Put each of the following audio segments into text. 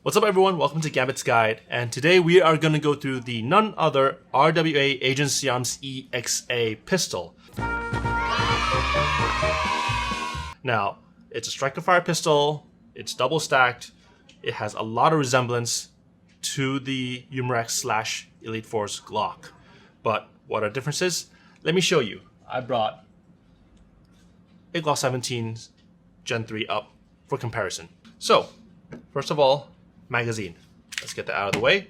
What's up everyone, welcome to Gambit's Guide, and today we are going to go through the none other RWA Agency Arms EXA pistol. Now, it's a striker-fire pistol, it's double stacked, it has a lot of resemblance to the Umarex / Elite Force Glock. But what are differences? Let me show you. I brought a Glock 17 Gen 3 up for comparison. So, first of all, magazine. Let's get that out of the way.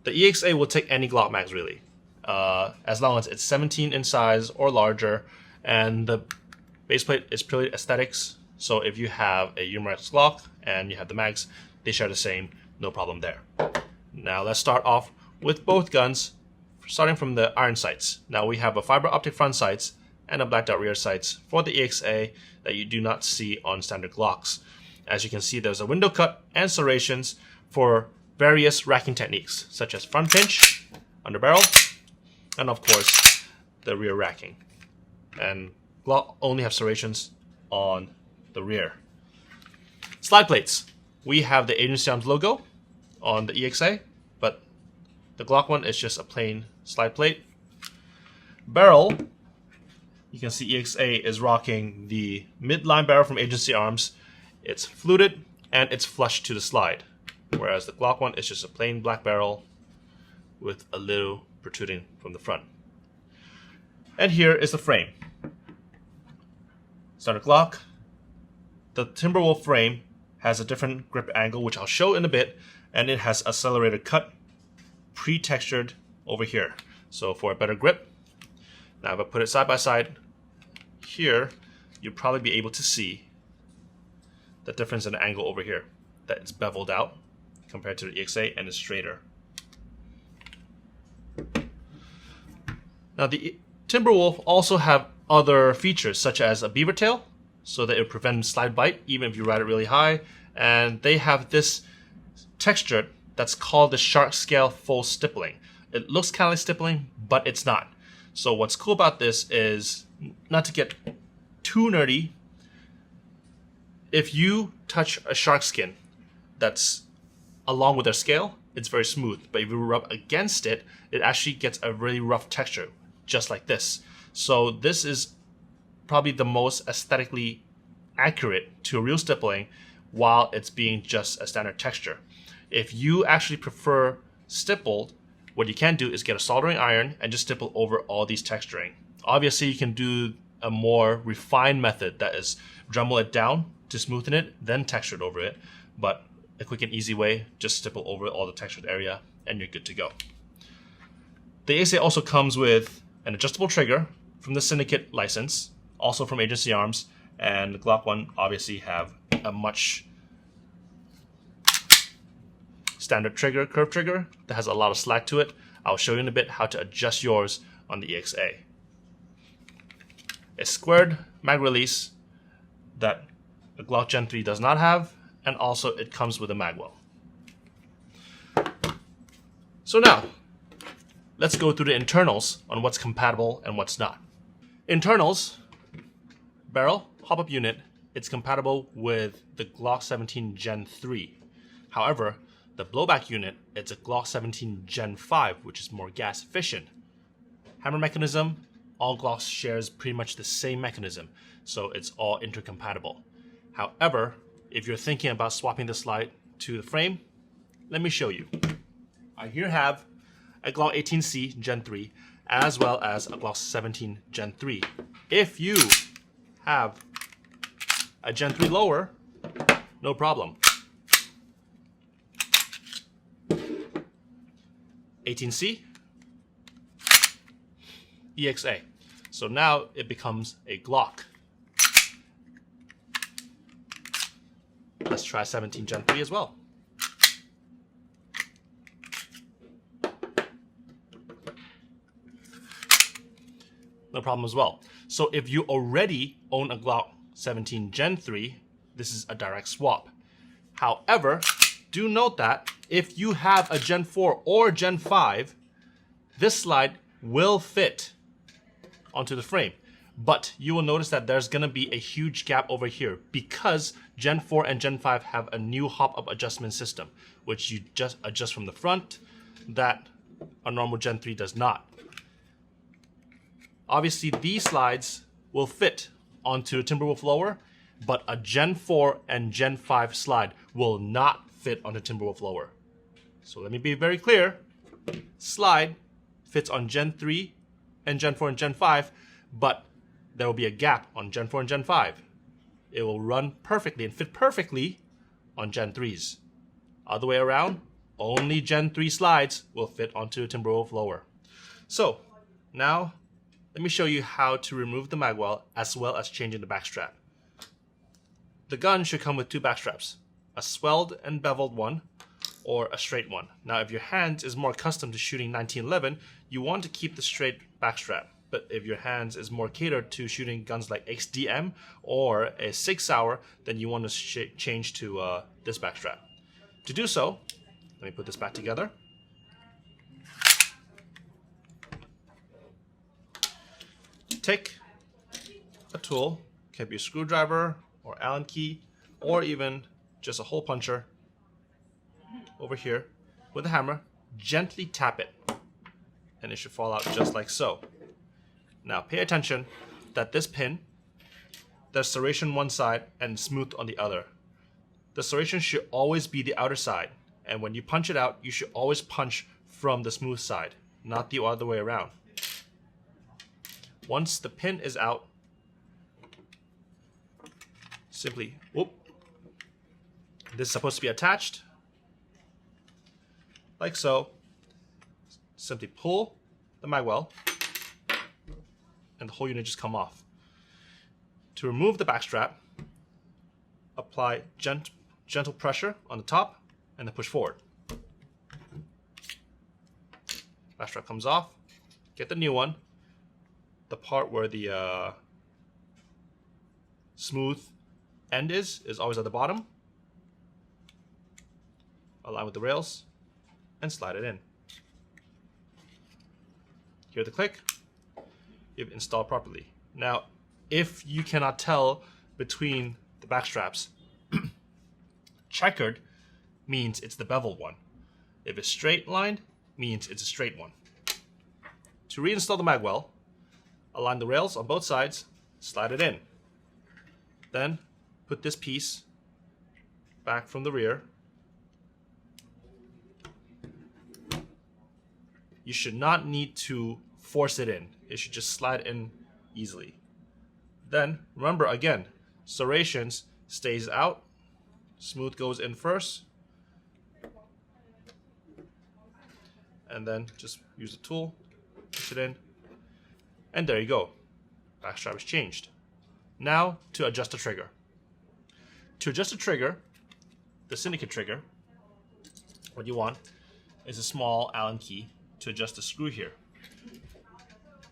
The EXA will take any Glock mags really, as long as it's 17 in size or larger, and the base plate is purely aesthetics. So if you have a Umarex Glock and you have the mags, they share the same, no problem there. Now let's start off with both guns, starting from the iron sights. Now we have a fiber optic front sights and a blacked out rear sights for the EXA that you do not see on standard Glocks. As you can see, there's a window cut and serrations for various racking techniques, such as front pinch, under barrel, and of course, the rear racking. And Glock only have serrations on the rear. Slide plates. We have the Agency Arms logo on the EXA, but the Glock one is just a plain slide plate. Barrel, you can see EXA is rocking the midline barrel from Agency Arms. It's fluted and it's flush to the slide, whereas the Glock one is just a plain black barrel with a little protruding from the front. And here is the frame. Standard Glock. The Timberwolf frame has a different grip angle, which I'll show in a bit, and it has accelerated cut, pre-textured over here. So for a better grip. Now if I put it side by side here, you'll probably be able to see the difference in the angle over here, that it's beveled out compared to the EXA and it's straighter. Now the Timberwolf also have other features such as a beaver tail, so that it prevents slide bite even if you ride it really high, and they have this texture that's called the shark scale full stippling. It looks kind of like stippling, but it's not. So what's cool about this is, not to get too nerdy, if you touch a shark skin that's along with their scale, it's very smooth. But if you rub against it, it actually gets a really rough texture, just like this. So this is probably the most aesthetically accurate to a real stippling while it's being just a standard texture. If you actually prefer stippled, what you can do is get a soldering iron and just stipple over all these texturing. Obviously, you can do a more refined method, that is Dremel it down to smoothen it, then texture it over it. But a quick and easy way, just stipple over all the textured area and you're good to go. The EXA also comes with an adjustable trigger from the Syndicate license, also from Agency Arms, and the Glock one obviously have a much standard trigger, curved trigger, that has a lot of slack to it. I'll show you in a bit how to adjust yours on the EXA. A squared mag release that the Glock Gen 3 does not have, and also it comes with a Magwell. So now, let's go through the internals on what's compatible and what's not. Internals, barrel, hop-up unit, it's compatible with the Glock 17 Gen 3. However, the blowback unit, it's a Glock 17 Gen 5, which is more gas efficient. Hammer mechanism, all Glocks shares pretty much the same mechanism, so it's all intercompatible. However, if you're thinking about swapping the slide to the frame, let me show you. I here have a Glock 18C Gen 3 as well as a Glock 17 Gen 3. If you have a Gen 3 lower, no problem. 18C, EXA. So now it becomes a Glock. Let's try 17 Gen 3 as well. No problem as well. So if you already own a Glock 17 Gen 3, this is a direct swap. However, do note that if you have a Gen 4 or Gen 5, this slide will fit onto the frame. But you will notice that there's going to be a huge gap over here because Gen 4 and Gen 5 have a new hop-up adjustment system, which you just adjust from the front, that a normal Gen 3 does not. Obviously, these slides will fit onto a Timberwolf lower, but a Gen 4 and Gen 5 slide will not fit on the Timberwolf lower. So let me be very clear. Slide fits on Gen 3 and Gen 4 and Gen 5, but there will be a gap on Gen 4 and Gen 5. It will run perfectly and fit perfectly on Gen 3s. Other way around, only Gen 3 slides will fit onto a Timberwolf lower. So now let me show you how to remove the magwell as well as changing the backstrap. The gun should come with two backstraps, a swelled and beveled one or a straight one. Now if your hand is more accustomed to shooting 1911, you want to keep the straight backstrap. But if your hands is more catered to shooting guns like XDM or a 6 Hour, then you want to change to this backstrap. To do so, let me put this back together. Take a tool, can be a screwdriver or Allen key, or even just a hole puncher over here with a hammer. Gently tap it, and it should fall out just like so. Now pay attention that this pin, there's serration one side and smooth on the other. The serration should always be the outer side, and when you punch it out, you should always punch from the smooth side, not the other way around. Once the pin is out, simply, whoop, this is supposed to be attached, like so. Simply pull the magwell, and the whole unit just come off. To remove the backstrap, apply gentle pressure on the top and then push forward. Backstrap comes off, get the new one. The part where the smooth end is always at the bottom. Align with the rails and slide it in. Hear the click. You've installed properly. Now, if you cannot tell between the backstraps, checkered means it's the beveled one. If it's straight lined, means it's a straight one. To reinstall the magwell, align the rails on both sides, slide it in. Then put this piece back from the rear. You should not need to force it in. It should just slide in easily. Then remember again, serrations stays out, smooth goes in first, and then just use the tool, push it in, and there you go. Backstrap is changed. Now to adjust the trigger. To adjust the trigger, the syndicate trigger, what you want is a small Allen key to adjust the screw here.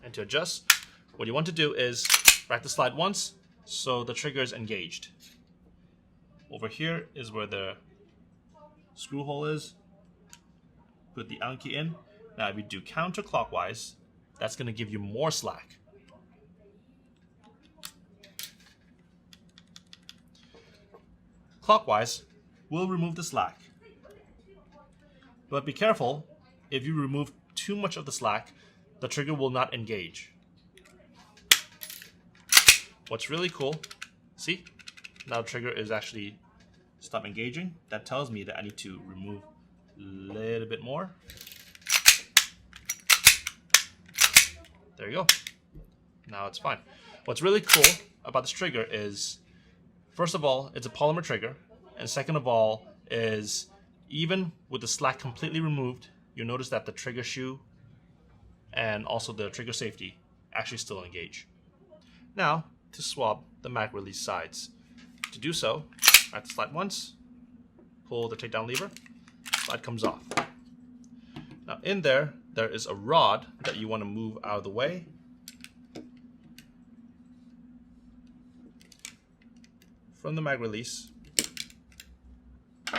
And to adjust, what you want to do is rack the slide once so the trigger is engaged. Over here is where the screw hole is. Put the Allen key in. Now if you do counterclockwise, that's going to give you more slack. Clockwise will remove the slack. But be careful, if you remove too much of the slack, the trigger will not engage. What's really cool, see, now the trigger is actually stopped engaging. That tells me that I need to remove a little bit more. There you go. Now it's fine. What's really cool about this trigger is, first of all, it's a polymer trigger, and second of all is, even with the slack completely removed, you'll notice that the trigger shoe and also the trigger safety actually still engage. Now, to swap the mag release sides. To do so, I have to slide once, pull the takedown lever, slide comes off. Now in there is a rod that you want to move out of the way. From the mag release.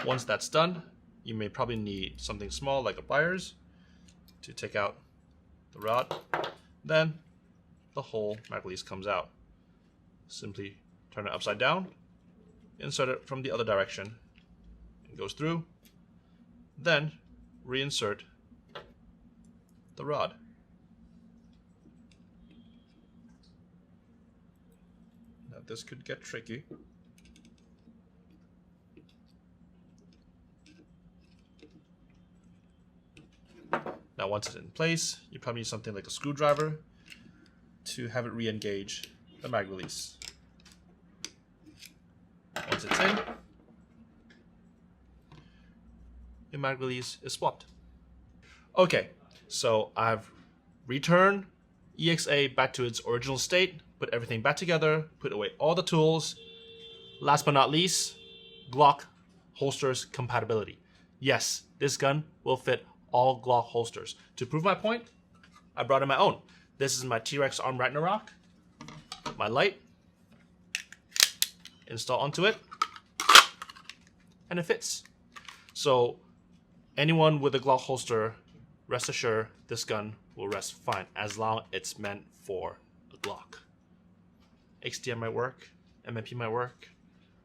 Once that's done, you may probably need something small like a pliers to take out the rod. Then the whole mag release comes out. Simply turn it upside down, insert it from the other direction, it goes through, then reinsert the rod. Now this could get tricky. Now once it's in place, you probably need something like a screwdriver to have it re-engage the mag release. Once it's in, your mag release is swapped. Okay, so I've returned EXA back to its original state, put everything back together, put away all the tools. Last but not least, Glock holsters compatibility. Yes, this gun will fit all Glock holsters. To prove my point, I brought in my own. This is my T-Rex Arm Ragnarok. My light, install onto it, and it fits. So anyone with a Glock holster, rest assured this gun will rest fine as long as it's meant for a Glock. HDM might work, MMP might work,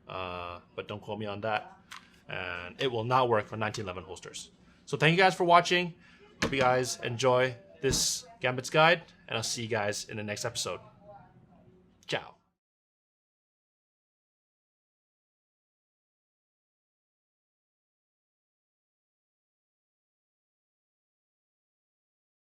but don't quote me on that. And it will not work for 1911 holsters. So thank you guys for watching. Hope you guys enjoy this Gambit's guide, and I'll see you guys in the next episode. Ciao.